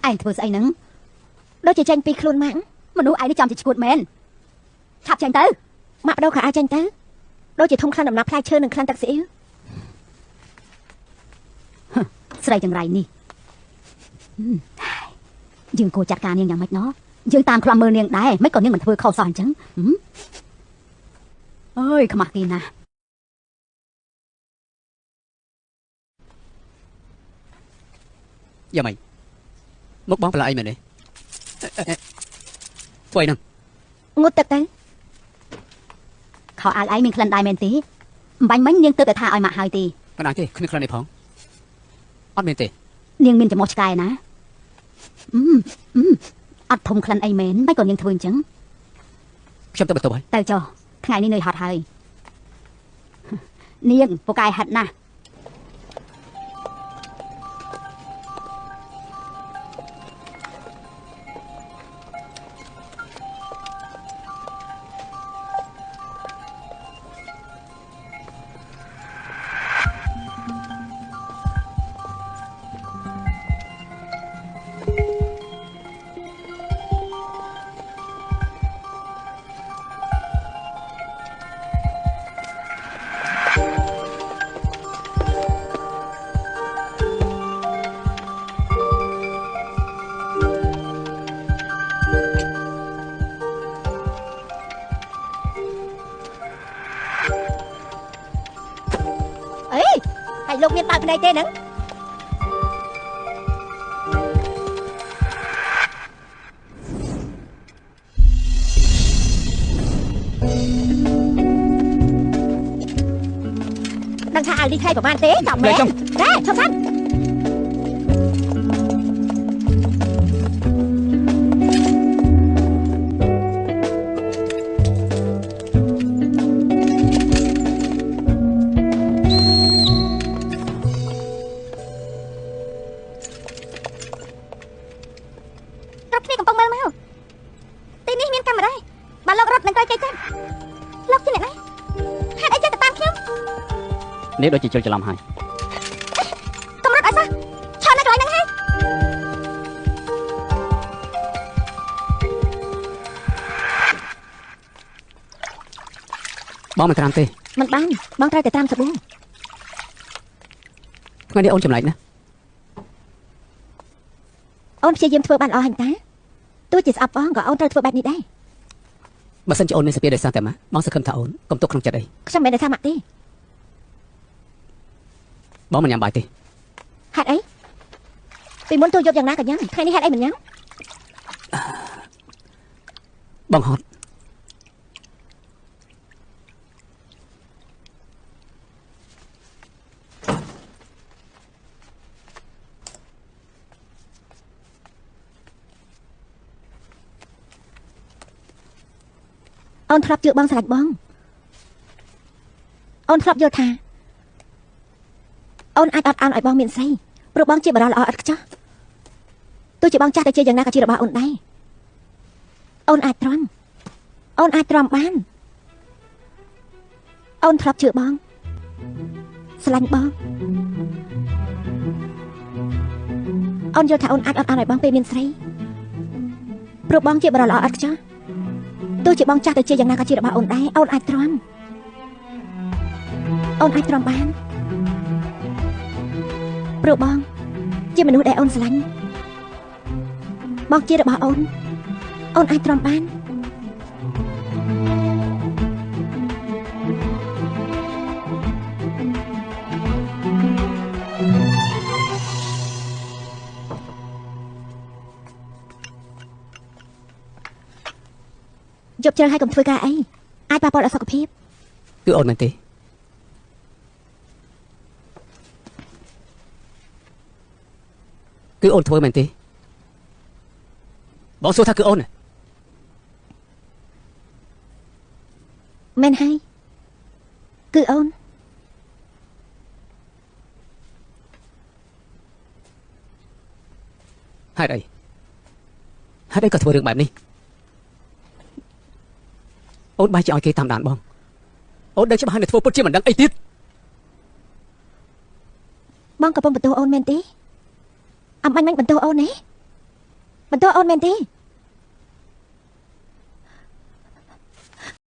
anhធ្វើស្អីហ្នឹងដូចជាចាញ់ពីខ្លួនម៉ាក់មនុស្សឯងនេះចំជាឈួតមែនឆាប់ចាញ់ទៅម៉ាក់បដូរខោអាវចាញ់ទៅដូចជាធំខ្លាំងដំណាប់ផ្លែឈើនិងខ្លាំងទឹកស៊ីអ៊ីវស្រីចង្រៃនេះយើងគួរចាត់ការនាងយ៉ាងម៉េចណោះយើងតាមខ្លំមើលនាងដែរមិនក៏នាងមិនធ្វើខុសសោះអញ្ចឹងអើយខ្មាស់គេណាយ៉ាងម៉េចមកបងប្រឡាយមែនទេធ្វើអីហ្នឹងងូតទឹកទៅខោអាវឯងមានក្លិនដែរមែនទេអំបញ្ញមិញនាងទើបតែថាឲ្យម៉ាក់ហើយទេមិនអាចទេគ្មានក្លិនទេផងអត់មែនទេនាងមានចំោះឆ្កែណាអត់ធំក្លិនអីមែនមិនក៏នាងធ្វើអញ្ចឹងខ្ញុំទៅបន្ទប់ហើយទៅចុះថ្ងៃនេះនឿយហត់ហើយនាងពូកែហិតណាស់លោកមានបើកភ្នែកទេហ្នឹងដឹងថាអាវនេះថ្លៃប្រហែលទេចាំមែនទេឈប់សិននេះដូចជាជិលច្រឡំហើយកម្រិតអីសោះឆាននៅកន្លែងហ្នឹងហើយបងមិនត្រាំទេមិនបានបងត្រូវតែត្រាំសាប៊ូថ្ងៃនេះអូនចម្លែកណាស់អូនព្យាយាមធ្វើបានល្អហើយតាទោះជាស្អប់បងក៏អូនត្រូវធ្វើបែបនេះដែរបើសិនជាអូនមានសពាដោយសារតែម៉ាក់បងសង្ឃឹមថាអូនកុំទុកក្នុងចិត្តអីខ្ញុំមិនដែលថាម៉ាក់ទេបងមិនញ៉ាំបាយទេហេតុអីពីមុនទូយប់យ៉ាងណាក៏ញ៉ាំថ្ងៃនេះហេតុអីមិនញ៉ាំបងហត់អូនធ្លាប់ជឿបងស្រឡាញ់បងអូនធ្លាប់យល់ថាអូនអាចអត់អានឲ្យបងមានស្រីព្រោះបងជាបរិយាល្អឥតខ្ចោះទោះជាបងចាស់តែជាយ៉ាងណាក៏ជារបស់អូនដែរអូនអាចទ្រាំបានអូនធ្លាប់ជឿបងស្រឡាញ់បងអូនយល់ថាអូនអាចអត់អានឲ្យបងពេលមានស្រីព្រោះបងជាបរិយាល្អឥតខ្ចោះទោះជាបងចាស់តែជាយ៉ាងណាក៏ជារបស់អូនដែរអូនអាចទ្រាំបានព្រោះបងជាមនុស្សដែលអូនស្រឡាញ់បងជារបស់អូនអាចទ្រាំបានយប់ជ្រៅហើយកុំធ្វើការអីអាចប៉ះពាល់ដល់សុខភាពគឺអូនមែនទេគឺអូនធ្វើមែនទេបងសួរថាគឺអូនមែនហើយគឺអូនហេតុអីក៏ធ្វើរឿងបែបនេះអូនបែរជាឲ្យគេតាមដានបងអូនដឹងច្បាស់ហើយនៅធ្វើពុតជាមិនដឹងអីទៀតបងកំពុងបន្ទោសអូនមែនទេ អំបាញ់មិនបន្ទោអូនទេបន្ទោអូនមែនទេ